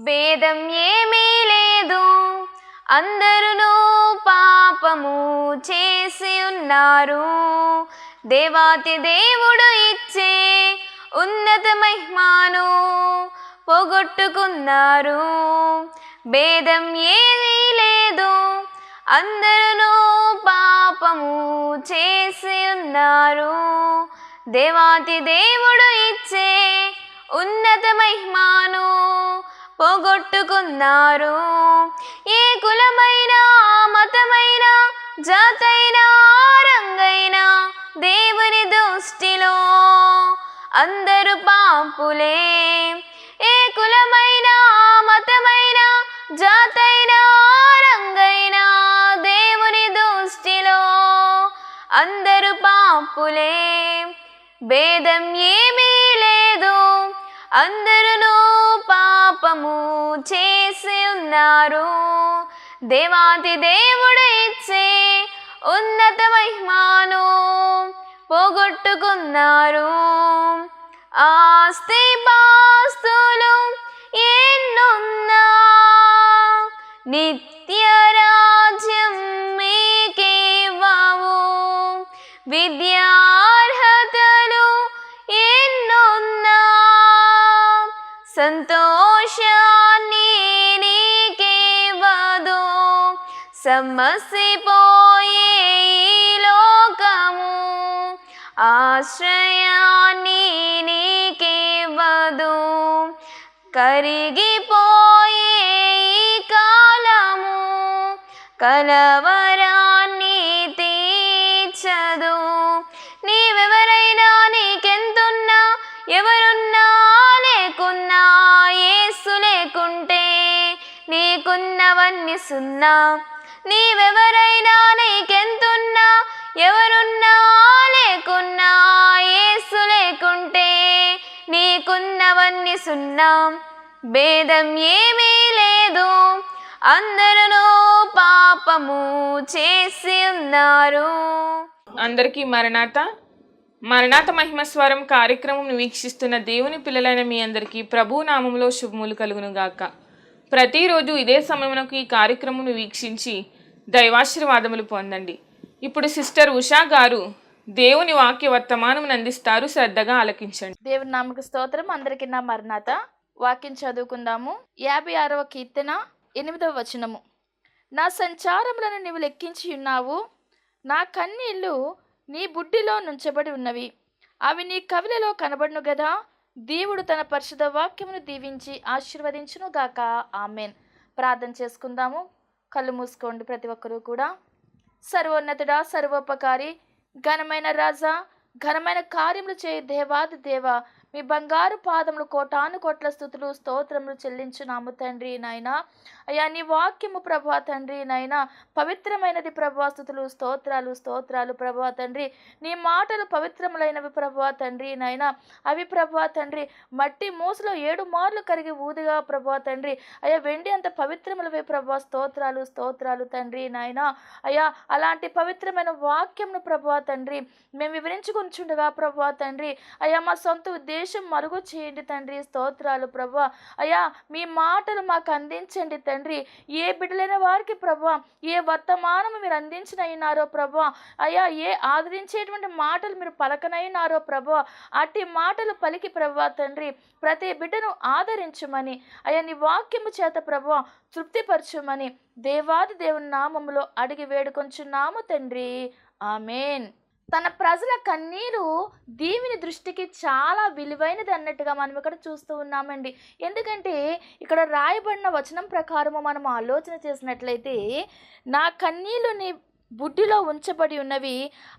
భేదం ఏమీ లేదు, అందరూ పాపము చేసి ఉన్నారు. దేవాతి దేవుడు ఇచ్చే ఉన్నత మహిమను పోగొట్టుకున్నారు. భేదం ఏమీ లేదు, అందరూ పాపము చేసి ఉన్నారు. దేవాతి దేవుడు ఇచ్చే ఉన్నత మహిమను పోగొట్టుకున్నారు. ఏ కులమైనా, మతమైనా, జాతైనా, రంగైనా దేవుని దృష్టిలో అందరూ పాపులే. ఏ కులమైనా, మతమైనా, జాతైనా, రంగైనా దేవుని దృష్టిలో అందరూ పాపులే. భేదం ఏమీ లేదు, అందరూ పాపము చేసి ఉన్నారు. దేవాతి దేవుడు ఇచ్చే ఉన్నత మహిమను పోగొట్టుకున్నారు. ఆస్తి పాస్తులు ఎన్నున్నా నిత్య రాజ్యం మీకివ్వవు. విద్యార్హతలు ఎన్నున్నా సంతోషాన్ని నీకివ్వదు. సమసిపోయే ఈ లోకము ఆశ్రయాన్ని నీకివ్వదు. కరిగిపోయే ఈ కాలము కలవరాన్ని తీర్చదు. నీవెవరైనా, నీకెంతున్నా, ఎవరున్నా లేకున్నా, యేసు లేకుంటే నీకున్నవన్నీ సున్నా. నీవెవరైనా, నీకెంతున్నా, ఎవరున్నా లేకున్నా, యేసు లేకుంటే నీకున్నవన్నీ సున్నా. భేదం ఏమీ లేదు, అందరూ పాపము చేసి ఉన్నారు. అందరికీ మరణాత మహిమస్వరం కార్యక్రమం వీక్షిస్తున్న దేవుని పిల్లలైన మీ అందరికీ ప్రభు నామములో శుభములు కలుగును గాక. ప్రతిరోజు ఇదే సమయమునకు ఈ కార్యక్రమం వీక్షించి దైవాశీర్వాదములు పొందండి. ఇప్పుడు సిస్టర్ ఉషా గారు దేవుని వాక్య వర్తమానం అందిస్తారు, శ్రద్ధగా ఆలకించండి. దేవుని నామకు స్తోత్రం. అందరికీ నా మరణాత. వాక్యం చదువుకుందాము. 56వ కీర్తన 8వ వచనము. నా సంచారములను నీవు లెక్కించి ఉన్నావు, నా కన్నీళ్లు నీ బుడ్డిలో నుంచబడి ఉన్నవి, అవి నీ కవిలలో కనబడును గదా. దేవుడు తన పరిశుద్ధ వాక్యమును దీవించి ఆశీర్వదించును గాక. ఆమెన్. ప్రార్థన చేసుకుందాము. కళ్ళు మూసుకోండి ప్రతి ఒక్కరూ కూడా. సర్వోన్నతుడా, సర్వోపకారి, ఘనమైన రాజా, ఘనమైన కార్యములు చేయి దేవాది దేవ, మీ బంగారు పాదములు కోటాను కోట్ల స్తుతులు స్తోత్రములు చెల్లించున్నాము తండ్రి నాయన. అయ్యా నీ వాక్యము ప్రభా తండ్రి నాయన పవిత్రమైనది ప్రభా. స్తుతులు స్తోత్రాలు స్తోత్రాలు ప్రభా తండ్రి. నీ మాటలు పవిత్రములైనవి ప్రభా తండ్రి నాయన. అవి ప్రభా తండ్రి మట్టి మూసలో 7 మార్లు కరిగి ఊదిగా ప్రభా తండ్రి. అయ్యా వెండి అంత పవిత్రములవే ప్రభా. స్తోత్రాలు స్తోత్రాలు తండ్రి నాయన. అయ్యా అలాంటి పవిత్రమైన వాక్యంను ప్రభా తండ్రి మేము వివరించుకుంటుండగా ప్రభా తండ్రి అయ్యా మా సొంత ఉద్దేశం మరుగు చేయండి తండ్రి. స్తోత్రాలు ప్రభా. అయ్యా మీ మాటలు మాకు అందించండి తండ్రి. ఏ బిడ్డలైన వారికి ప్రభా ఏ వర్తమానము మీరు అందించినయినారో ప్రభా, అయ్యా ఏ ఆదరించేటువంటి మాటలు మీరు పలకనైనారో ప్రభా, అట్టి మాటలు పలికి ప్రభా తండ్రి ప్రతి బిడ్డను ఆదరించుమని, అయ్యా నీ వాక్యము చేత ప్రభా తృప్తిపరచుమని దేవాది దేవుని నామములో అడిగి వేడుకొంచున్నాము తండ్రి. ఆమెన్. తన ప్రజల కన్నీరు దేవుని దృష్టికి చాలా విలువైనది అన్నట్టుగా మనం ఇక్కడ చూస్తూ ఉన్నామండి. ఎందుకంటే ఇక్కడ రాయబడిన వచనం ప్రకారము మనం ఆలోచన చేసినట్లయితే, నా కన్నీళ్ళు నీ బుడ్డిలో ఉంచబడి ఉన్నవి,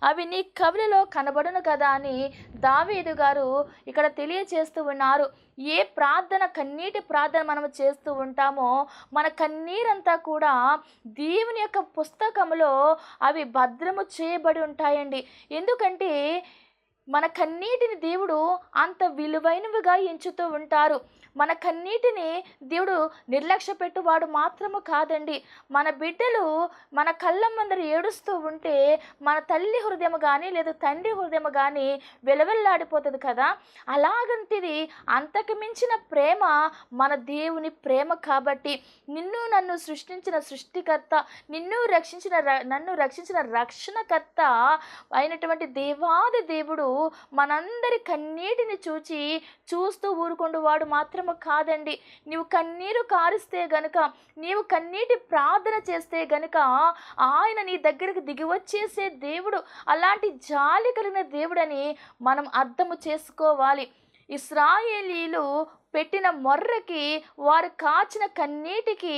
అవి నీ కవిలలో కనబడును కదా అని దావీదు గారు ఇక్కడ తెలియచేస్తూ ఉన్నారు. ఏ ప్రార్థన, కన్నీటి ప్రార్థన మనము చేస్తూ ఉంటామో మన కన్నీరంతా కూడా దేవుని యొక్క పుస్తకంలో అవి భద్రము చేయబడి ఉంటాయండి. ఎందుకంటే మన కన్నీటిని దేవుడు అంత విలువైనవిగా ఎంచుతూ ఉంటారు. మన కన్నీటిని దేవుడు నిర్లక్ష్య పెట్టువాడు మాత్రము కాదండి. మన బిడ్డలు మన కళ్ళ ముందర ఏడుస్తూ ఉంటే మన తల్లి హృదయం కానీ లేదా తండ్రి హృదయం కానీ వెలవెల్లాడిపోతుంది కదా. అలాగంటిది అంతకు మించిన ప్రేమ మన దేవుని ప్రేమ. కాబట్టి నిన్ను నన్ను సృష్టించిన సృష్టికర్త, నన్ను రక్షించిన రక్షణకర్త అయినటువంటి దేవాది దేవుడు మనందరి కన్నీటిని చూస్తూ ఊరుకుండు వాడు మాత్రము కాదండి. నీవు కన్నీరు కారిస్తే గనుక, నీవు కన్నీటి ప్రార్థన చేస్తే గనుక ఆయన నీ దగ్గరికి దిగి వచ్చేసే దేవుడు, అలాంటి జాలి కలిగిన దేవుడని మనం అర్థము చేసుకోవాలి. ఇశ్రాయేలీలు పెట్టిన మొర్రకి, వారు కాచిన కన్నీటికి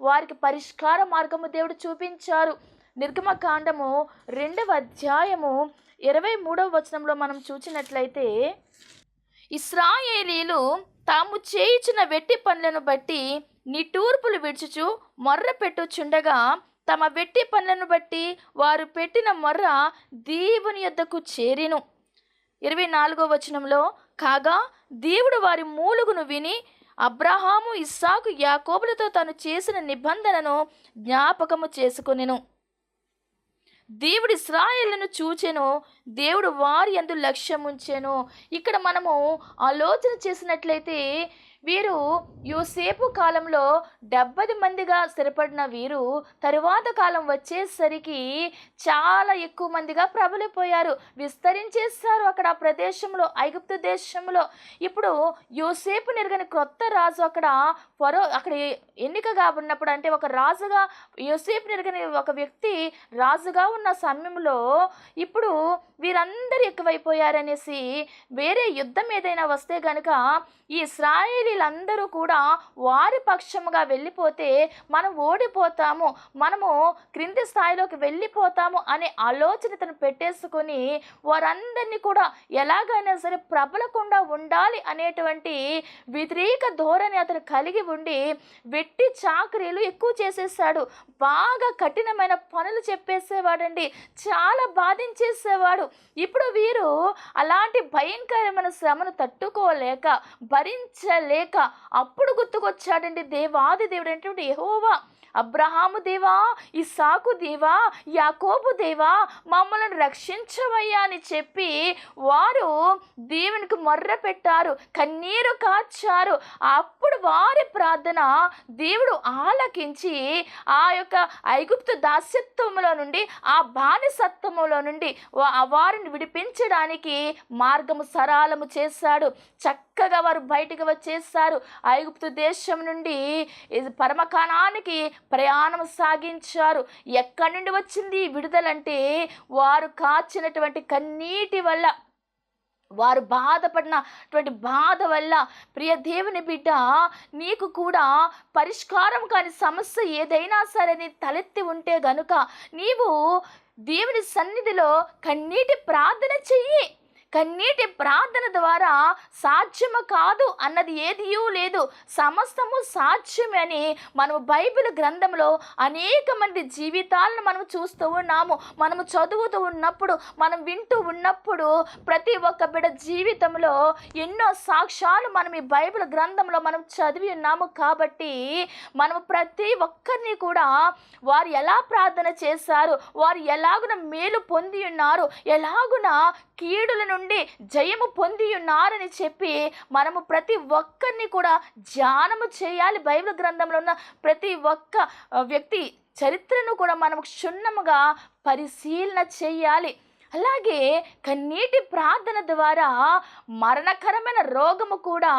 వారికి పరిష్కార మార్గము దేవుడు చూపించారు. నిర్గమకాండము 2వ అధ్యాయము 23వ వచనంలో మనం చూసినట్లయితే, ఇశ్రాయేలీలు తాము చేయించిన వెట్టి పనులను బట్టి నిట్టూర్పులు విడుచుచు మొర్ర పెట్టుచుండగా, తమ వెట్టి పనులను బట్టి వారు పెట్టిన మొర్ర దేవుని యొద్దకు చేరెను. 24వ వచనంలో, కాగా దేవుడు వారి మూలుగును విని అబ్రహాము, ఇస్సాకు, యాకోబులతో తాను చేసిన నిబంధనను జ్ఞాపకము చేసుకొనెను. దేవుడు ఇశ్రాయేలును చూచెను, దేవుడు వారి యందు లక్ష్యముంచెను. ఇక్కడ మనము ఆలోచన చేసినట్లయితే వీరు యోసేపు కాలంలో 70 మందిగా స్థిరపడిన వీరు తరువాత కాలం వచ్చేసరికి చాలా ఎక్కువ మందిగా ప్రబలిపోయారు, విస్తరించేస్తారు అక్కడ ఆ ప్రదేశంలో, ఐగుప్తు దేశంలో. ఇప్పుడు యోసేపు నెరగని క్రొత్త రాజు అక్కడ ఎన్నికగా ఉన్నప్పుడు, అంటే ఒక రాజుగా యోసేపు నెరగని ఒక వ్యక్తి రాజుగా ఉన్న సమయంలో ఇప్పుడు వీరందరూ ఎక్కువైపోయారనేసి వేరే యుద్ధం ఏదైనా వస్తే గనుక ఈ ఇశ్రాయేలీలందరూ కూడా వారి పక్షముగా వెళ్ళిపోతే మనం ఓడిపోతాము, మనము క్రింది స్థాయిలోకి వెళ్ళిపోతాము అనే ఆలోచన తను పెట్టేసుకొని వారందరినీ కూడా ఎలాగైనా సరే ప్రబలకుండా ఉండాలి అనేటువంటి వ్యతిరేక ధోరణి అతను కలిగి ఉండి వెట్టి చాకరీలు ఎక్కువ చేసేసాడు. బాగా కఠినమైన పనులు చెప్పేసేవాడండి, చాలా బాధించేసేవాడు. ఇప్పుడు వీరు అలాంటి భయంకరమైన శ్రమను తట్టుకోలేక, భరించలేక అప్పుడు గుర్తుకొచ్చాడండి దేవాది దేవుడు అంటే యెహోవా. అబ్రహాము దేవా, ఇస్సాకు దేవా, యాకోబు దేవా, మమ్మల్ని రక్షించవయ్యా అని చెప్పి వారు దేవునికి మొర్ర పెట్టారు, కన్నీరు కార్చారు. అప్పుడు వారి ప్రార్థన దేవుడు ఆలకించి ఆ యొక్క ఐగుప్తు దాస్యత్వములో నుండి, ఆ బానిసత్వములో నుండి వారిని విడిపించడానికి మార్గము సరళము చేశాడు. చక్కగా వారు బయటికి వచ్చేసారు. ఐగుప్తు దేశం నుండి పరమకానానికి ప్రయాణం సాగించారు. ఎక్కడి నుండి వచ్చింది విడుదలంటే వారు కాచినటువంటి కన్నీటి వల్ల, వారు బాధపడినటువంటి బాధ వల్ల. ప్రియ దేవుని బిడ్డ, నీకు కూడా పరిష్కారం కాని సమస్య ఏదైనా సరే నీ తలెత్తి ఉంటే గనుక నీవు దేవుని సన్నిధిలో కన్నీటి ప్రార్థన చెయ్యి. కన్నీటి ప్రార్థన ద్వారా సాధ్యము కాదు అన్నది ఏదియూ లేదు, సమస్తము సాధ్యమే అని మనము బైబిల్ గ్రంథంలో అనేక మంది జీవితాలను మనం చూస్తూ ఉన్నాము. మనము చదువుతూ ఉన్నప్పుడు, మనం వింటూ ఉన్నప్పుడు ప్రతి ఒక్క బిడ్డ జీవితంలో ఎన్నో సాక్ష్యాలు మనం ఈ బైబిల్ గ్రంథంలో మనం చదివి ఉన్నాము. కాబట్టి మనము ప్రతి ఒక్కరిని కూడా వారు ఎలా ప్రార్థన చేశారు, వారు ఎలాగున మేలు పొంది ఉన్నారు, ఎలాగున కీడుల నుండి జయము పొంది ఉన్నారని చెప్పి మనము ప్రతి ఒక్కరిని కూడా ధ్యానము చేయాలి. బైబిల్ గ్రంథంలో ఉన్న ప్రతి ఒక్క వ్యక్తి చరిత్రను కూడా మనం క్షుణ్ణముగా పరిశీలన చేయాలి. అలాగే కన్నీటి ప్రార్థన ద్వారా మరణకరమైన రోగము కూడా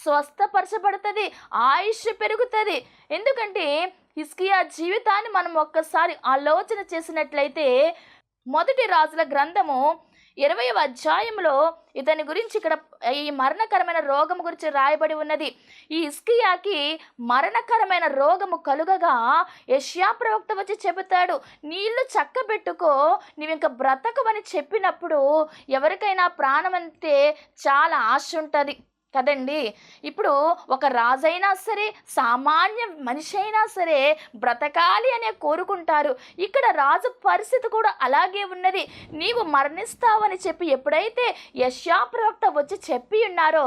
స్వస్థపరచబడుతుంది, ఆయుష్ పెరుగుతుంది. ఎందుకంటే హిజ్కియా జీవితాన్ని మనం ఒక్కసారి ఆలోచన చేసినట్లయితే, మొదటి రాజుల గ్రంథము 20వ అధ్యాయంలో ఇతని గురించి ఇక్కడ ఈ మరణకరమైన రోగము గురించి రాయబడి ఉన్నది. ఈ హిజ్కియాకి మరణకరమైన రోగము కలుగగా యెషయా ప్రవక్త వచ్చి చెబుతాడు, నీళ్లు చక్కబెట్టుకో, నీవు ఇంకా బ్రతకవని చెప్పినప్పుడు ఎవరికైనా ప్రాణం అంటే చాలా ఆశ ఉంటుంది. కదండి. ఇప్పుడు ఒక రాజైనా సరే, సామాన్య మనిషి అయినా సరే బ్రతకాలి అనే కోరుకుంటారు. ఇక్కడ రాజు పరిస్థితి కూడా అలాగే ఉన్నది. నీవు మరణిస్తావని చెప్పి ఎప్పుడైతే యెషయా ప్రవక్త వచ్చి చెప్పి ఉన్నారో,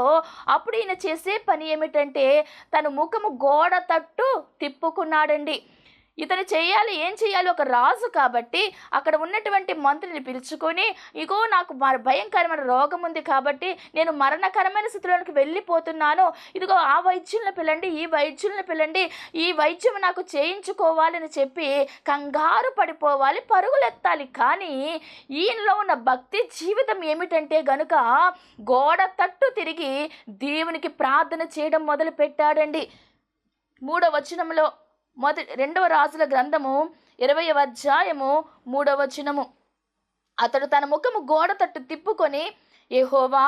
అప్పుడు ఈయన చేసే పని ఏమిటంటే తన ముఖము గోడ తట్టు తిప్పుకున్నాడండి. ఇతను ఏం చేయాలి? ఒక రాజు కాబట్టి అక్కడ ఉన్నటువంటి మంత్రిని పిలుచుకొని, ఇగో నాకు భయంకరమైన రోగం ఉంది కాబట్టి నేను మరణకరమైన స్థితిలోకి వెళ్ళిపోతున్నాను, ఇదిగో ఆ వైద్యులను పిల్లండి, ఈ వైద్యులను పిల్లండి, ఈ వైద్యం నాకు చేయించుకోవాలని చెప్పి కంగారు పడిపోవాలి, పరుగులెత్తాలి. కానీ ఈయనలో ఉన్న భక్తి జీవితం ఏమిటంటే గనుక గోడ తట్టు తిరిగి దేవునికి ప్రార్థన చేయడం మొదలు పెట్టాడండి. 3వ వచనంలో 2వ రాజుల గ్రంథము 20వ అధ్యాయము 3వ వచనము, అతడు తన ముఖము గోడ తట్టు తిప్పుకొని, యెహోవా,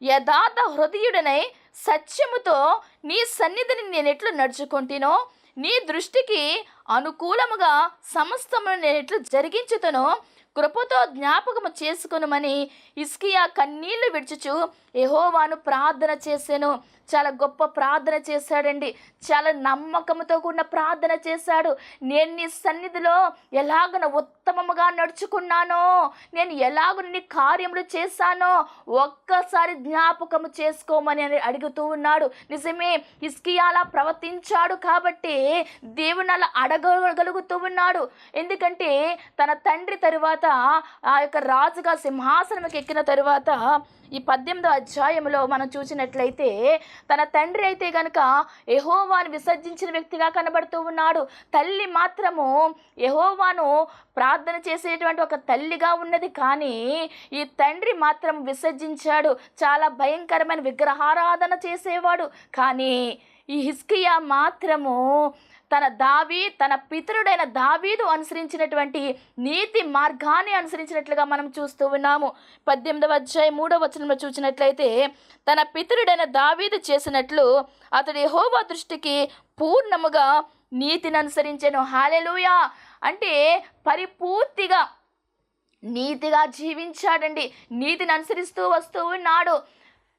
యథార్థ హృదయుడనై సత్యముతో నీ సన్నిధిని నేనెట్లు నడుచుకుంటునో, నీ దృష్టికి అనుకూలముగా సమస్తమును నేనెట్లు జరిగించుతునో కృపతో జ్ఞాపకము చేసుకొనుమని హిజ్కియా కన్నీళ్లు విడుచుచు యెహోవాను ప్రార్థన చేశాను. చాలా గొప్ప ప్రార్థన చేశాడండి. చాలా నమ్మకంతో కూడిన ప్రార్థన చేశాడు. నేను నీ సన్నిధిలో ఎలాగన ఉత్తమముగా నడుచుకున్నానో, నేను ఎలాగ నీ కార్యములు చేశానో ఒక్కసారి జ్ఞాపకము చేసుకోమని అడుగుతూ ఉన్నాడు. నిజమే, హిజ్కియా అలా ప్రవర్తించాడు కాబట్టి దేవుని అలా అడగగలుగుతూ ఉన్నాడు. ఎందుకంటే తన తండ్రి తరువాత ఆ యొక్క రాజుగా సింహాసనంకి ఎక్కిన తరువాత ఈ 18వ అధ్యాయంలో మనం చూసినట్లయితే తన తండ్రి అయితే గనుక యెహోవాను విసర్జించిన వ్యక్తిగా కనబడుతూ ఉన్నాడు. తల్లి మాత్రము యెహోవాను ప్రార్థన చేసేటువంటి ఒక తల్లిగా ఉన్నది. కానీ ఈ తండ్రి మాత్రం విసర్జించాడు. చాలా భయంకరమైన విగ్రహారాధన చేసేవాడు. కానీ ఈ హిజ్కియా మాత్రము తన పితరుడైన దావీదు అనుసరించినటువంటి నీతి మార్గాన్ని అనుసరించినట్లుగా మనం చూస్తూ ఉన్నాము. 18వ అధ్యాయం 3వ వచనంలో చూసినట్లయితే, తన పితరుడైన దావీదు చేసినట్లు అతడు యెహోవా దృష్టికి పూర్ణముగా నీతిని అనుసరించెను. హల్లెలూయా! అంటే పరిపూర్తిగా నీతిగా జీవించాడండి. నీతిని అనుసరిస్తూ వస్తూ ఉన్నాడు.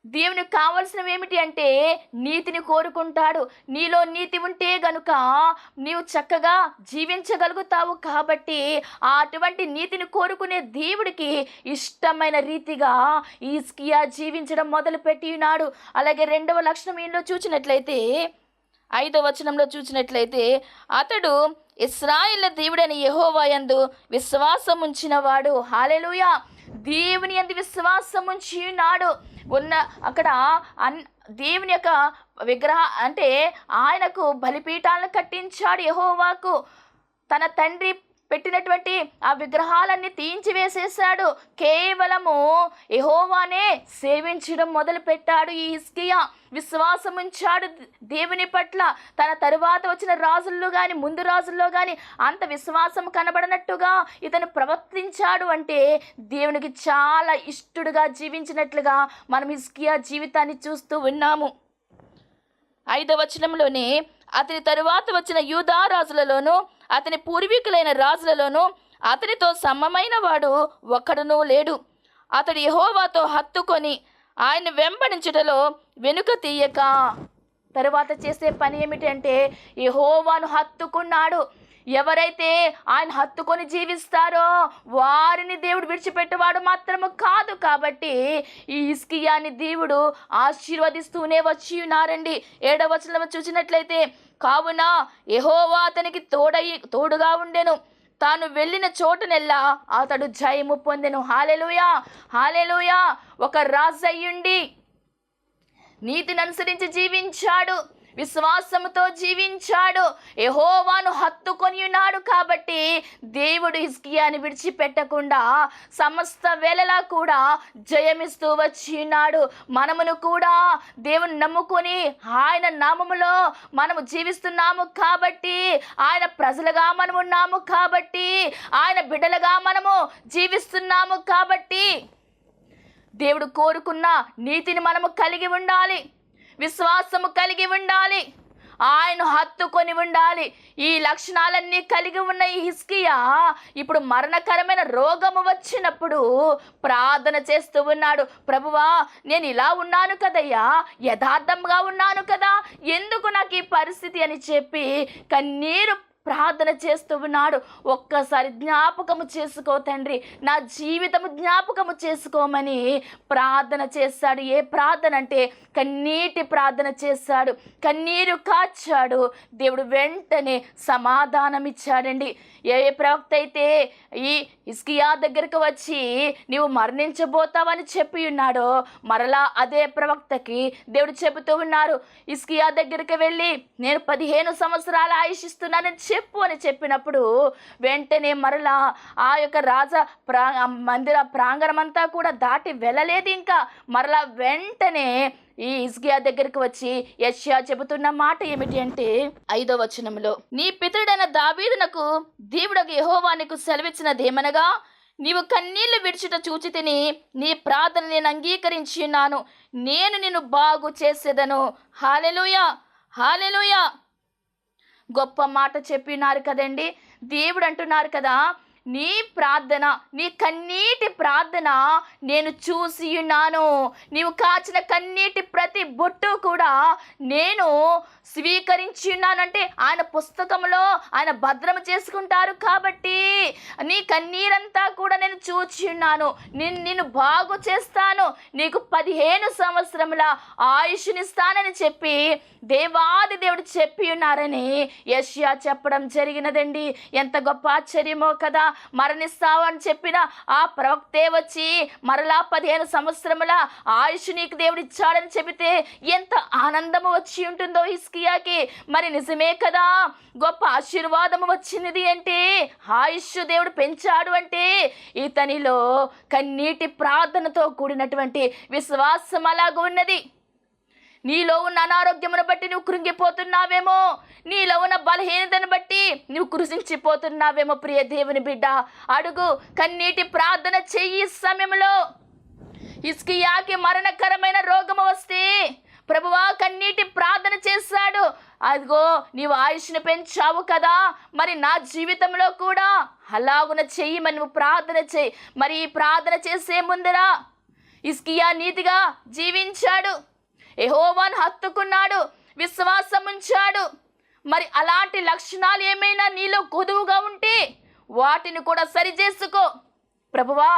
దేవునికి కావాల్సినవి ఏమిటి అంటే నీతిని కోరుకుంటాడు. నీలో నీతి ఉంటే గనుక నీవు చక్కగా జీవించగలుగుతావు. కాబట్టి అటువంటి నీతిని కోరుకునే దేవుడికి ఇష్టమైన రీతిగా హిజ్కియా జీవించడం మొదలుపెట్టి ఉన్నాడు. అలాగే 2వ లక్షణం ఈయనలో చూసినట్లయితే 5వ వచనంలో చూసినట్లయితే, అతడు ఇశ్రాయేలు దేవుడైన యెహోవా యందు విశ్వాసం ఉంచినవాడు. హల్లెలూయా! దేవుని యందు విశ్వాసం ఉంచి ఉన్నాడు. అక్కడ దేవుని యొక్క అంటే ఆయనకు బలిపీఠాలను కట్టించాడు. యెహోవాకు తన తండ్రి పెట్టినటువంటి ఆ విగ్రహాలన్నీ తీయించివేసేసాడు. కేవలము యెహోవానే సేవించడం మొదలు పెట్టాడు. ఈ హిజ్కియా విశ్వాసం ఉంచాడు దేవుని పట్ల. తన తరువాత వచ్చిన రాజుల్లో కానీ ముందు రాజుల్లో కానీ అంత విశ్వాసం కనబడనట్టుగా ఇతను ప్రవర్తించాడు. అంటే దేవునికి చాలా ఇష్టడుగా జీవించినట్లుగా మనం హిజ్కియా జీవితాన్ని చూస్తూ ఉన్నాము. 5వ వచనంలోనే, అతని తరువాత వచ్చిన యూదా రాజులలోనూ అతని పూర్వీకులైన రాజులలోనూ అతనితో సమమైన వాడు ఒక్కడునూ లేడు. అతడు యెహోవాతో హత్తుకొని ఆయన వెంబడించుటలో వెనుక తీయక. తరువాత చేసే పని ఏమిటంటే యెహోవాను హత్తుకున్నాడు. ఎవరైతే ఆయన హత్తుకొని జీవిస్తారో వారిని దేవుడు విడిచిపెట్టేవాడు మాత్రము కాదు. కాబట్టి ఈ హిజ్కియాని దేవుడు ఆశీర్వదిస్తూనే వచ్చి ఉన్నారండి. 7వ వచనంలో చూసినట్లయితే, కావున యెహోవా అతనికి తోడుగా ఉండెను, తాను వెళ్ళిన చోటనెల్లా అతడు జయము పొందెను. హల్లెలూయా! హల్లెలూయా! ఒక రాజు అయ్యుండి నీతిని అనుసరించి జీవించాడు, విశ్వాసముతో జీవించాడు, యెహోవాను హత్తుకొని ఉన్నాడు. కాబట్టి దేవుడు హిజ్కియాని విడిచిపెట్టకుండా సమస్త వేళలా కూడా జయమిస్తూ వచ్చి ఉన్నాడు. మనమును కూడా దేవుని నమ్ముకొని ఆయన నామములో మనము జీవిస్తున్నాము కాబట్టి, ఆయన ప్రజలుగా మనము ఉన్నాము కాబట్టి, ఆయన బిడ్డలుగా మనము జీవిస్తున్నాము కాబట్టి దేవుడు కోరుకున్న నీతిని మనము కలిగి ఉండాలి, విశ్వాసము కలిగి ఉండాలి. ఆయన హత్తుకొని ఉండాలి. ఈ లక్షణాలన్నీ కలిగి ఉన్న ఈ హిజ్కియా ఇప్పుడు మరణకరమైన రోగము వచ్చినప్పుడు ప్రార్థన చేస్తూ ఉన్నాడు. ప్రభువా, నేను ఇలా ఉన్నాను కదయ్యా, యథార్థంగా ఉన్నాను కదా, ఎందుకు నాకు ఈ పరిస్థితి అని చెప్పి కన్నీరు ప్రార్థన చేస్తూ ఉన్నాడు. ఒక్కసారి జ్ఞాపకము చేసుకో తండ్రి, నా జీవితము జ్ఞాపకము చేసుకోమని ప్రార్థన చేశాడు. ఏ ప్రార్థన అంటే కన్నీటి ప్రార్థన చేశాడు, కన్నీరు కాచాడు. దేవుడు వెంటనే సమాధానం ఇచ్చాడండి. ఏ ప్రవక్త అయితే ఈ హిజ్కియా దగ్గరకు వచ్చి నీవు మరణించబోతావని చెప్పి ఉన్నాడో, మరలా అదే ప్రవక్తకి దేవుడు చెబుతూ ఉన్నారు, హిజ్కియా దగ్గరికి వెళ్ళి నేను 15 సంవత్సరాలు ఆయుషిస్తున్నానని చెప్పు అని చెప్పినప్పుడు వెంటనే మరలా ఆ యొక్క మందిర ప్రాంగణం అంతా కూడా దాటి వెళ్ళలేదు. ఇంకా మరలా వెంటనే ఈ హిజ్కియా దగ్గరికి వచ్చి యెషయా చెబుతున్న మాట ఏమిటి అంటే 5వ వచనంలో, నీ పితరుడైన దావీదునకు దేవుడగు యెహోవా నీకు సెలవిచ్చినదేమనగా, నీవు కన్నీళ్లు విడిచుట చూచి తిని నీ ప్రార్థన నేను అంగీకరించి ఉన్నాను, నేను నిన్ను బాగు చేసేదను. హల్లెలూయా, హల్లెలూయా. గొప్ప మాట చెప్పినారు కదండి. దేవుడు అంటున్నారు కదా, నీ ప్రార్థన, నీ కన్నీటి ప్రార్థన నేను చూసి ఉన్నాను. నీవు కాచిన కన్నీటి ప్రతి బొట్టు కూడా నేను స్వీకరించి ఉన్నానంటే ఆయన పుస్తకంలో ఆయన భద్రం చేసుకుంటారు. కాబట్టి నీ కన్నీరంతా కూడా నేను చూచి ఉన్నాను, నిన్ను బాగు చేస్తాను, నీకు 15 సంవత్సరముల ఆయుష్నిస్తానని చెప్పి దేవాది దేవుడు చెప్పి ఉన్నారని యెషయా చెప్పడం జరిగినదండి. ఎంత గొప్ప ఆశ్చర్యమో కదా. మరణిస్తావు అని చెప్పిన ఆ ప్రవక్తే వచ్చి మరలా 15 సంవత్సరముల ఆయుష్ నీకు దేవుడు ఇచ్చాడని చెబితే ఎంత ఆనందము వచ్చి ఉంటుందో హిజ్కియాకి. మరి నిజమే కదా, గొప్ప ఆశీర్వాదము వచ్చినది అంటే, ఆయుష్ దేవుడు పెంచాడు అంటే ఇతనిలో కన్నీటి ప్రార్థనతో కూడినటువంటి విశ్వాసం అలాగ ఉన్నది. నీలో ఉన్న అనారోగ్యమును బట్టి నువ్వు కృంగిపోతున్నావేమో, నీలో ఉన్న బలహీనతను బట్టి నువ్వు కృషించిపోతున్నావేమో. ప్రియ దేవుని బిడ్డ, అడుగు, కన్నీటి ప్రార్థన చెయ్యి. సమయంలో హిజ్కియాకి మరణకరమైన రోగము వస్తే ప్రభువా కన్నీటి ప్రార్థన చేశాడు. అదిగో నీవు ఆయుష్ను పెంచావు కదా, మరి నా జీవితంలో కూడా అలాగున చెయ్యమని నువ్వు ప్రార్థన చెయ్యి. మరి ఈ ప్రార్థన చేసే ముందరా హిజ్కియా నీతిగా జీవించాడు, యెహోవాను హత్తుకున్నాడు, విశ్వాసం ఉంచాడు. మరి అలాంటి లక్షణాలు ఏమైనా నీలో కొదువుగా ఉంటే వాటిని కూడా సరిచేసుకో. ప్రభువా,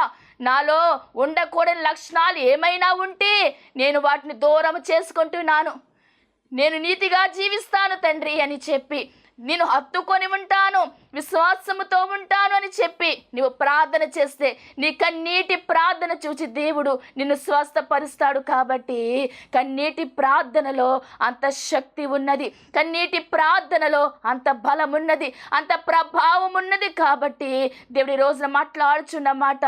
నాలో ఉండకూడని లక్షణాలు ఏమైనా ఉంటే నేను వాటిని దూరం చేసుకుంటున్నాను, నేను నీతిగా జీవిస్తాను తండ్రి అని చెప్పి, నేను హత్తుకొని ఉంటాను, విశ్వాసముతో ఉంటాను అని చెప్పి నువ్వు ప్రార్థన చేస్తే నీ కన్నీటి ప్రార్థన చూసి దేవుడు నిన్ను స్వస్థపరుస్తాడు. కాబట్టి కన్నీటి ప్రార్థనలో అంత శక్తి ఉన్నది, కన్నీటి ప్రార్థనలో అంత బలం ఉన్నది, అంత ప్రభావం ఉన్నది. కాబట్టి దేవుడి రోజున మాట్లాడుచున్న మాట,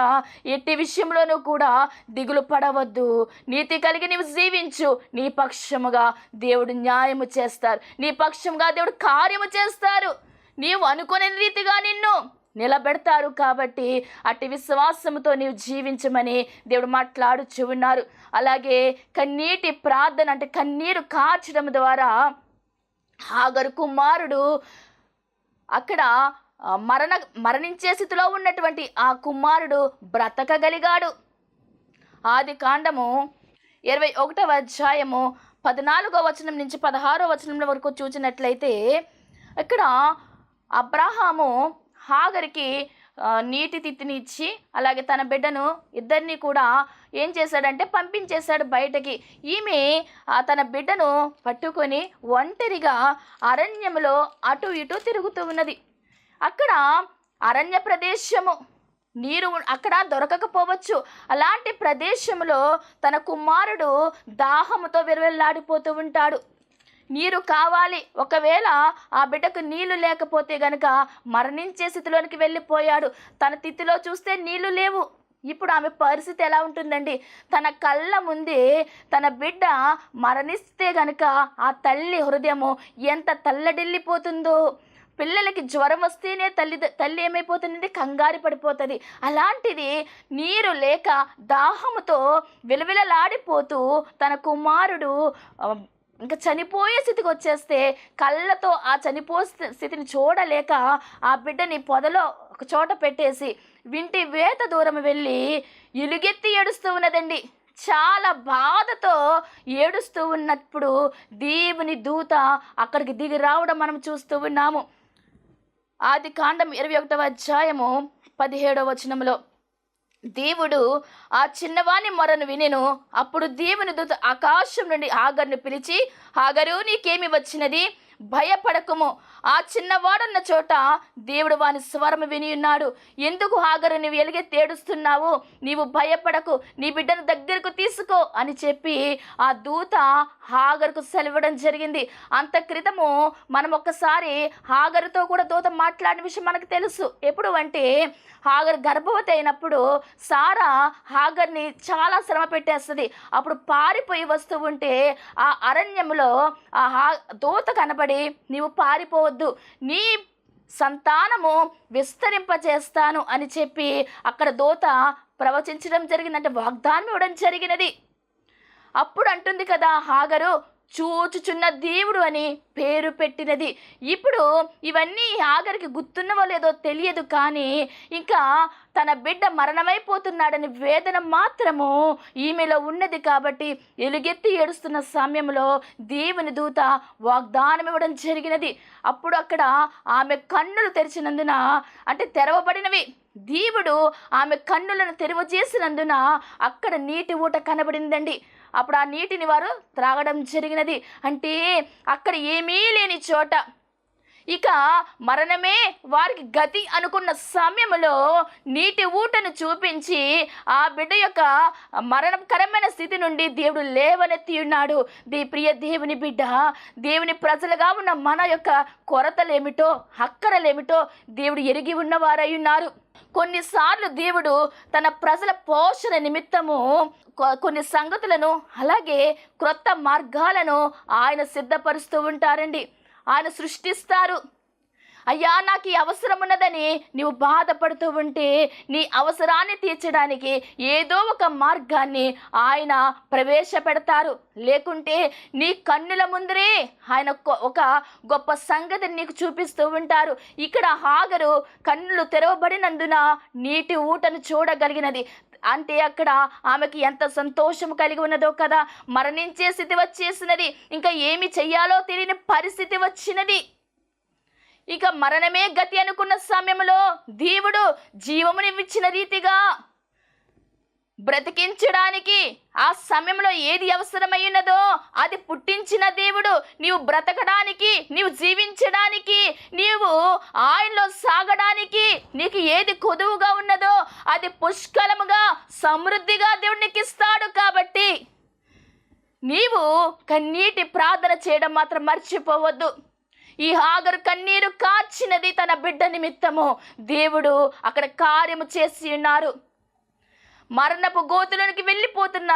ఎట్టి విషయంలోనూ కూడా దిగులు పడవద్దు, నీతి కలిగి నీవు జీవించు, నీ పక్షముగా దేవుడు న్యాయము చేస్తారు, నీ పక్షముగా దేవుడు కార్యము చేస్తారు, నీవు అనుకునే రీతిగా నిన్ను నిలబెడతారు. కాబట్టి అట్టి విశ్వాసముతో నీవు జీవించమని దేవుడు మాట్లాడుచు ఉన్నారు. అలాగే కన్నీటి ప్రార్థన అంటే కన్నీరు కార్చడం ద్వారా హాగరు కుమారుడు అక్కడ మరణించే స్థితిలో ఉన్నటువంటి ఆ కుమారుడు బ్రతకగలిగాడు. ఆది కాండము 21వ అధ్యాయము 14వ వచనం నుంచి 16వ వచనం వరకు చూసినట్లయితే ఇక్కడ అబ్రహాము హాగరికి నీటి తిత్తిని ఇచ్చి అలాగే తన బిడ్డను ఇద్దరిని కూడా ఏం చేశాడంటే పంపించేశాడు బయటకి. ఈమె తన బిడ్డను పట్టుకొని ఒంటరిగా అరణ్యములో అటు ఇటు తిరుగుతూ ఉన్నది. అక్కడ అరణ్య ప్రదేశము, నీరు అక్కడ దొరకకపోవచ్చు. అలాంటి ప్రదేశంలో తన కుమారుడు దాహముతో విరవెల్లాడిపోతూ ఉంటాడు, నీరు కావాలి. ఒకవేళ ఆ బిడ్డకు నీళ్లు లేకపోతే గనక మరణించే స్థితిలోనికి వెళ్ళిపోయాడు. తన తిత్తిలో చూస్తే నీళ్లు లేవు. ఇప్పుడు ఆమె పరిస్థితి ఎలా ఉంటుందండి? తన కళ్ళ ముందే తన బిడ్డ మరణిస్తే గనక ఆ తల్లి హృదయము ఎంత తల్లడిల్లిపోతుందో. పిల్లలకి జ్వరం వస్తేనే తల్లి ఏమైపోతుందంటే కంగారు పడిపోతుంది. అలాంటిది నీరు లేక దాహముతో విలవిలలాడిపోతూ తన కుమారుడు ఇంకా చనిపోయే స్థితికి వచ్చేస్తే కళ్ళతో ఆ చనిపోయే స్థితిని చూడలేక ఆ బిడ్డని పొదలో ఒక చోట పెట్టేసి వింటి వేత దూరం వెళ్ళి ఎలుగెత్తి ఏడుస్తూ ఉన్నదండి. చాలా బాధతో ఏడుస్తూ ఉన్నప్పుడు దేవుని దూత అక్కడికి దిగి రావడం మనం చూస్తూ ఉన్నాము. ఆదికాండం 21వ అధ్యాయము 17వ వచనంలో దేవుడు ఆ చిన్నవాని మొరను వినెను. అప్పుడు దేవుని దూత ఆకాశం నుండి హాగరును పిలిచి, హాగరు, నీకేమి వచ్చినది? భయపడకుము. ఆ చిన్నవాడున్న చోట దేవుడు వాని స్వరము విని ఉన్నాడు. ఎందుకు హాగరు నీవు ఎలుగెత్తి ఏడుస్తున్నావు? నీవు భయపడకు, నీ బిడ్డను దగ్గరకు తీసుకో అని చెప్పి ఆ దూత హాగరుకు సెలవడం జరిగింది. అంత క్రితము మనం ఒక్కసారి హాగరుతో కూడా దూత మాట్లాడిన విషయం మనకు తెలుసు. ఎప్పుడు అంటే హాగరు గర్భవతి అయినప్పుడు సారా హాగర్ని చాలా శ్రమ పెట్టేస్తుంది. అప్పుడు పారిపోయి వస్తూ ఉంటే ఆ అరణ్యంలో ఆ దూత కనబడి, నీవు పారిపోవద్దు, నీ సంతానము విస్తరింపచేస్తాను అని చెప్పి అక్కడ దూత ప్రవచించడం జరిగిందంటే వాగ్దానం ఇవ్వడం జరిగినది. అప్పుడు అంటుంది కదా హాగరు, చూచుచున్న దేవుడు అని పేరు పెట్టినది. ఇప్పుడు ఇవన్నీ హాగరికి గుర్తున్నవో లేదో తెలియదు, కానీ ఇంకా తన బిడ్డ మరణమైపోతున్నాడని వేదన మాత్రము ఈమెలో ఉన్నది. కాబట్టి ఎలుగెత్తి ఏడుస్తున్న సమయంలో దేవుని దూత వాగ్దానం ఇవ్వడం జరిగినది. అప్పుడు అక్కడ ఆమె కన్నులు తెరిచినందున, అంటే తెరవబడినవి, దేవుడు ఆమె కన్నులను తెరవజేసినందున అక్కడ నీటి ఊట కనబడిందండి. అప్పుడు ఆ నీటిని వారు త్రాగడం జరిగినది. అంటే అక్కడ ఏమీ లేని చోట ఇక మరణమే వారికి గతి అనుకున్న సమయంలో నీటి ఊటను చూపించి ఆ బిడ్డ యొక్క మరణకరమైన స్థితి నుండి దేవుడు లేవనెత్తి ఉన్నాడు. ప్రియ దేవుని బిడ్డ, దేవుని ప్రజలుగా ఉన్న మన యొక్క కొరతలేమిటో అక్కరలేమిటో దేవుడు ఎరిగి ఉన్నవారై ఉన్నారు. కొన్నిసార్లు దేవుడు తన ప్రజల పోషణ నిమిత్తము కొన్ని సంగతులను అలాగే క్రొత్త మార్గాలను ఆయన సిద్ధపరుస్తూ ఉంటారండి. ఆయన సృష్టిస్తారు. అయ్యా, నాకు ఈ అవసరం ఉన్నదని నీవు బాధపడుతూ ఉంటే నీ అవసరాన్ని తీర్చడానికి ఏదో ఒక మార్గాన్ని ఆయన ప్రవేశపెడతారు. లేకుంటే నీ కన్నుల ముందరే ఆయన ఒక గొప్ప సంగతిని నీకు చూపిస్తూ ఉంటారు. ఇక్కడ హాగరు కన్నులు తెరవబడినందున నీటి ఊటను చూడగలిగినది. అంటే అక్కడ ఆమెకి ఎంత సంతోషం కలిగి ఉన్నదో కదా. మరణించే స్థితి వచ్చేసినది, ఇంకా ఏమి చెయ్యాలో తెలియని పరిస్థితి వచ్చినది. ఇక మరణమే గతి అనుకున్న సమయంలో దేవుడు జీవమునిచ్చిన రీతిగా బ్రతికించడానికి ఆ సమయంలో ఏది అవసరమైనదో అది పుట్టించిన దేవుడు. నీవు బ్రతకడానికి, నీవు జీవించడానికి, నీవు ఆయనలో సాగడానికి నీకు ఏది కొదువుగా ఉన్నదో అది పుష్కలముగా సమృద్ధిగా దేవుడు నీకు ఇస్తాడు. కాబట్టి నీవు కన్నీటి ప్రార్థన చేయడం మాత్రం మర్చిపోవద్దు. ఈ హాగరు కన్నీరు కార్చినది తన బిడ్డ నిమిత్తము. దేవుడు అక్కడ కార్యము చేసి ఉన్నారు. మరణపు గోతులోనికి వెళ్ళిపోతున్న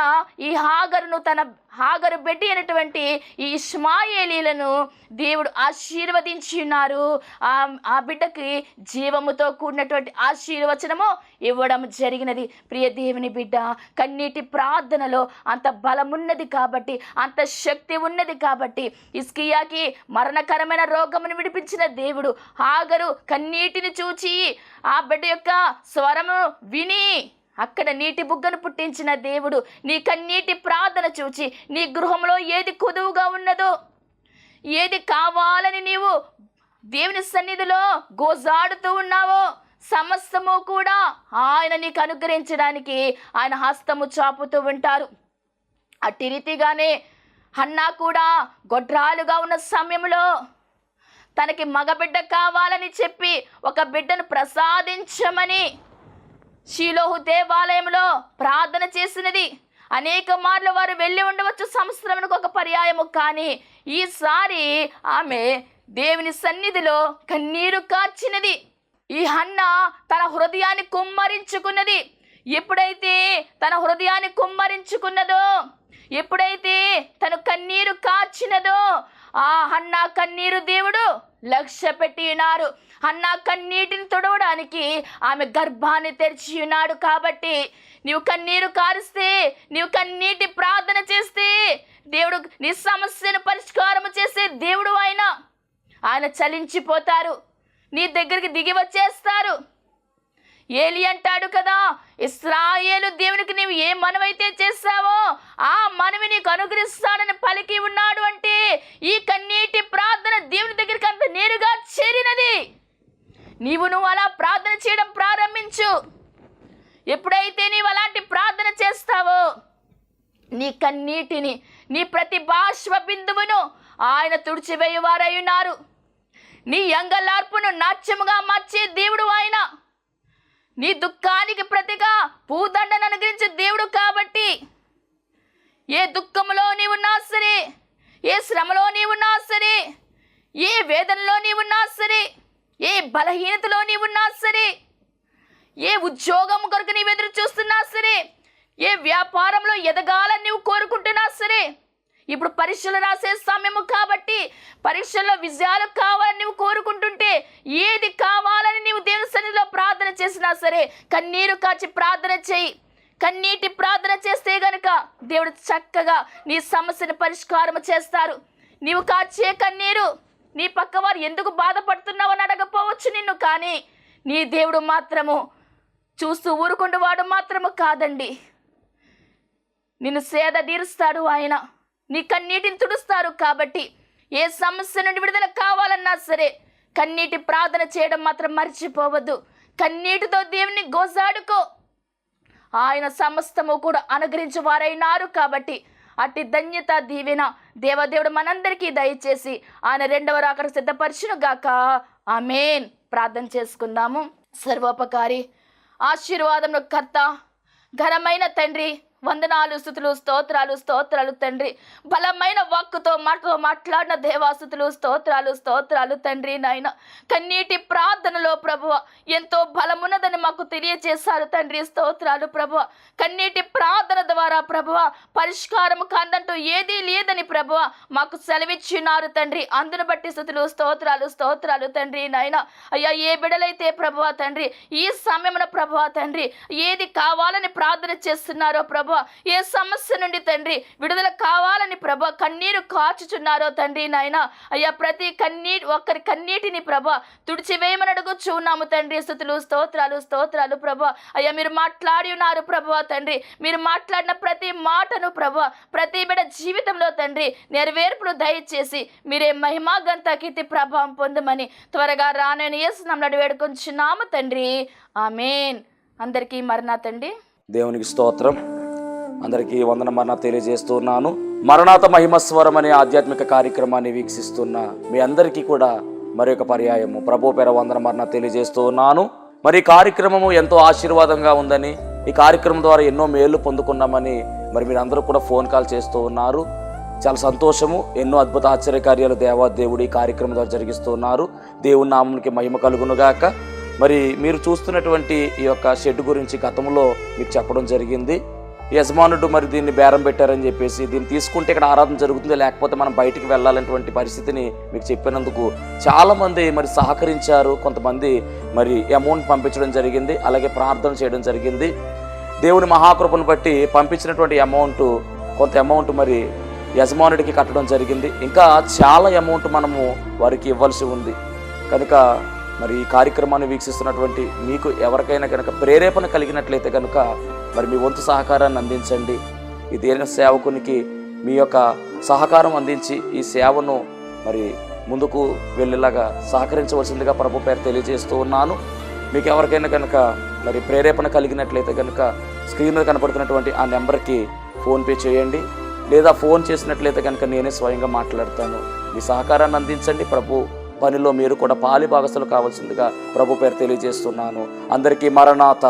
ఈ హాగరు బిడ్డ అయినటువంటి ఈ ఇష్మాయేలీలను దేవుడు ఆశీర్వదించి ఉన్నారు. ఆ బిడ్డకి జీవముతో కూడినటువంటి ఆశీర్వచనము ఇవ్వడం జరిగినది. ప్రియ దేవుని బిడ్డ, కన్నీటి ప్రార్థనలో అంత బలమున్నది కాబట్టి, అంత శక్తి ఉన్నది కాబట్టి, హిజ్కియాకి మరణకరమైన రోగమును విడిపించిన దేవుడు హాగరు కన్నీటిని చూచి ఆ బిడ్డ యొక్క స్వరము విని అక్కడ నీటి బుగ్గను పుట్టించిన దేవుడు నీ కన్నీటి ప్రార్థన చూచి నీ గృహంలో ఏది కొదువుగా ఉన్నదో, ఏది కావాలని నీవు దేవుని సన్నిధిలో గోజాడుతూ ఉన్నావో సమస్తము కూడా ఆయన నీకు అనుగ్రహించడానికి ఆయన హస్తము చాపుతూ ఉంటారు. అట్టి రీతిగానే హన్నా కూడా గొడ్రాలుగా ఉన్న సమయంలో తనకి మగబిడ్డ కావాలని చెప్పి ఒక బిడ్డను ప్రసాదించమని షీలోహు దేవాలయంలో ప్రార్థన చేసినది. అనేక మార్లు వారు వెళ్ళి ఉండవచ్చు సంవత్సరమునకు ఒక పర్యాయము, కానీ ఈసారి ఆమె దేవుని సన్నిధిలో కన్నీరు కార్చినది. ఈ హన్నా తన హృదయాన్ని కుమ్మరించుకున్నది. ఎప్పుడైతే తన హృదయాన్ని కుమ్మరించుకున్నదో, ఎప్పుడైతే తను కన్నీరు కార్చినదో ఆ హన్నా కన్నీరు దేవుడు లక్ష్య పెట్టి ఉన్నారు. హన్నా కన్నీటిని తుడవడానికి ఆమె గర్భాన్ని తెరిచి ఉన్నాడు. కాబట్టి నీవు కన్నీరు కారిస్తే, నీవు కన్నీటి ప్రార్థన చేస్తే దేవుడు నీ సమస్యను పరిష్కారం చేసే దేవుడు ఆయన చలించిపోతారు, నీ దగ్గరికి దిగి వచ్చేస్తారు. ఏలి అంటాడు కదా, ఇశ్రాయేలు దేవునికి నీవు ఏ మనవైతే చేస్తావో ఆ మనవి నీకు అనుగ్రహిస్తాడని పలికి ఉన్నాడు. అంటే ఈ కన్నీటి ప్రార్థన దేవుని దగ్గరికి అంత నేరుగా చేరినది. నువ్వు అలా ప్రార్థన చేయడం ప్రారంభించు. ఎప్పుడైతే నీవు అలాంటి ప్రార్థన చేస్తావో నీ కన్నీటిని, నీ ప్రతి బాష్ప బిందువును ఆయన తుడిచివేయువారై ఉన్నారు. నీ అంగలార్పును నాట్యముగా మార్చే దేవుడు ఆయన. నీ దుఃఖానికి ప్రతిగా పూదండను అనుగ్రహించే దేవుడు. కాబట్టి ఏ దుఃఖంలో నీవున్నా సరే, ఏ శ్రమలో నీవున్నా సరే, ఏ వేదనలో నీవున్నా సరే, ఏ బలహీనతలో నీవున్నా సరే, ఏ ఉద్యోగం కొరకు నీవు ఎదురు చూస్తున్నా సరే, ఏ వ్యాపారంలో ఎదగాలని నీవు కోరుకుంటున్నా సరే, ఇప్పుడు పరీక్షలు రాసే సమయము కాబట్టి పరీక్షల్లో విజయాలు కావాలని నువ్వు కోరుకుంటుంటే, ఏది కావాలని నీవు దేవుని సన్నిధిలో ప్రార్థన చేసినా సరే కన్నీరు కాచి ప్రార్థన చేయి. కన్నీటి ప్రార్థన చేస్తే గనుక దేవుడు చక్కగా నీ సమస్యను పరిష్కారం చేస్తారు. నీవు కాచే కన్నీరు నీ పక్కవారు ఎందుకు బాధపడుతున్నావు అని అడగపోవచ్చు నిన్ను, కానీ నీ దేవుడు మాత్రము చూస్తూ ఊరుకుంటూ వాడు మాత్రము కాదండి. నిన్ను సేద తీరుస్తాడు ఆయన, నీ కన్నీటిని తుడుస్తారు. కాబట్టి ఏ సమస్య నుండి విడుదల కావాలన్నా సరే కన్నీటి ప్రార్థన చేయడం మాత్రం మర్చిపోవద్దు. కన్నీటితో దేవుని గోజాడుకో. ఆయన సమస్తము కూడా అనుగ్రహించే వారైనారు. కాబట్టి అట్టి ధన్యత దీవెన దేవదేవుడు మనందరికీ దయచేసి ఆయన రెండవ రాకడ సిద్ధపరచును గాక. ఆమేన్. ప్రార్థన చేసుకుందాము. సర్వోపకారి, ఆశీర్వాదమును కర్త, ఘనమైన తండ్రి, వందనాలు, స్తుతులు, స్తోత్రాలు తండ్రి. బలమైన వాక్కుతో మాట్లాడిన దేవాస్తుతులు, స్తోత్రాలు తండ్రి. నాయన కన్నీటి ప్రార్థనలో ప్రభువ ఎంతో బలమున్నదని మాకు తెలియజేశారు తండ్రి. స్తోత్రాలు ప్రభువ. కన్నీటి ప్రార్థన ద్వారా ప్రభువ పరిష్కారము కాదంటూ ఏదీ లేదని ప్రభువ మాకు సెలవిచ్చినారు తండ్రి. అందును బట్టి స్తుతులు, స్తోత్రాలు తండ్రి. నాయన అయ్యా, ఏ బిడలైతే ప్రభువ తండ్రి ఈ సమయమున ప్రభువ తండ్రి ఏది కావాలని ప్రార్థన చేస్తున్నారో ప్రభు, ఏ సమస్య నుండి తండ్రి విడుదల కావాలని ప్రభు కన్నీరు కార్చుచున్నారో తండ్రి. నాయన అయ్యా, ప్రతి ఒక్కరి కన్నీటిని ప్రభు తుడిచివేయమని అడుగుచున్నాము తండ్రి. స్తుతులు, స్తోత్రాలు ప్రభు. అయ్యా, మీరు మాట్లాడి ఉన్నారు ప్రభు తండ్రి. మీరు మాట్లాడిన ప్రతి మాటను ప్రభు ప్రతి బిడ్డ జీవితంలో తండ్రి నెరవేర్పును దయచేసి మీరే మహిమా ఘనత కీర్తి ప్రభావం పొందమని త్వరగా రానని యేసు నామమున వేడుకొంచున్నాము తండ్రి. ఆమేన్. అందరికీ మరణాతండి. దేవునికి స్తోత్రం. అందరికీ వందన మరణాత తెలియజేస్తున్నాను. మరణాత మహిమస్వరం అనే ఆధ్యాత్మిక కార్యక్రమాన్ని వీక్షిస్తున్న మీ అందరికీ కూడా మరొక పర్యాయము ప్రభు పేర వందన మరణాత తెలియజేస్తూ ఉన్నాను. మరి ఈ కార్యక్రమము ఎంతో ఆశీర్వాదంగా ఉందని, ఈ కార్యక్రమం ద్వారా ఎన్నో మేళ్లు పొందుకున్నామని మరి మీరు అందరూ కూడా ఫోన్ కాల్ చేస్తూ ఉన్నారు. చాలా సంతోషము. ఎన్నో అద్భుత ఆశ్చర్యకార్యాలు దేవాదేవుడు ఈ కార్యక్రమం ద్వారా జరిగిస్తూ ఉన్నారు. దేవుని నామమునికి మహిమ కలుగునుగాక. మరి మీరు చూస్తున్నటువంటి ఈ యొక్క షెడ్ గురించి గతంలో మీకు చెప్పడం జరిగింది. యజమానుడు మరి దీన్ని బేరం పెట్టారని చెప్పేసి, దీన్ని తీసుకుంటే ఇక్కడ ఆరాధన జరుగుతుంది, లేకపోతే మనం బయటికి వెళ్ళాలనేటువంటి పరిస్థితిని మీకు చెప్పినందుకు చాలామంది మరి సహకరించారు. కొంతమంది మరి అమౌంట్ పంపించడం జరిగింది, అలాగే ప్రార్థన చేయడం జరిగింది. దేవుని మహాకృపను బట్టి పంపించినటువంటి కొంత అమౌంట్ మరి యజమానుడికి కట్టడం జరిగింది. ఇంకా చాలా అమౌంట్ మనము వారికి ఇవ్వాల్సి ఉంది. కనుక మరి ఈ కార్యక్రమాన్ని వీక్షిస్తున్నటువంటి మీకు ఎవరికైనా కనుక ప్రేరేపణ కలిగినట్లయితే కనుక మరి మీ వంతు సహకారాన్ని అందించండి. ఈ దేన సేవకునికి మీ యొక్క సహకారం అందించి ఈ సేవను మరి ముందుకు వెళ్ళేలాగా సహకరించవలసిందిగా ప్రభు పేరు తెలియజేస్తూ ఉన్నాను. మీకు ఎవరికైనా కనుక మరి ప్రేరేపణ కలిగినట్లయితే కనుక స్క్రీన్ మీద కనపడుతున్నటువంటి ఆ నెంబర్కి ఫోన్పే చేయండి, లేదా ఫోన్ చేసినట్లయితే కనుక నేనే స్వయంగా మాట్లాడతాను. మీ సహకారాన్ని అందించండి. ప్రభు పనిలో మీరు కూడా పాలి భాగస్తులు కావాల్సిందిగా ప్రభు పేరు తెలియజేస్తున్నాను. అందరికీ మరణాత.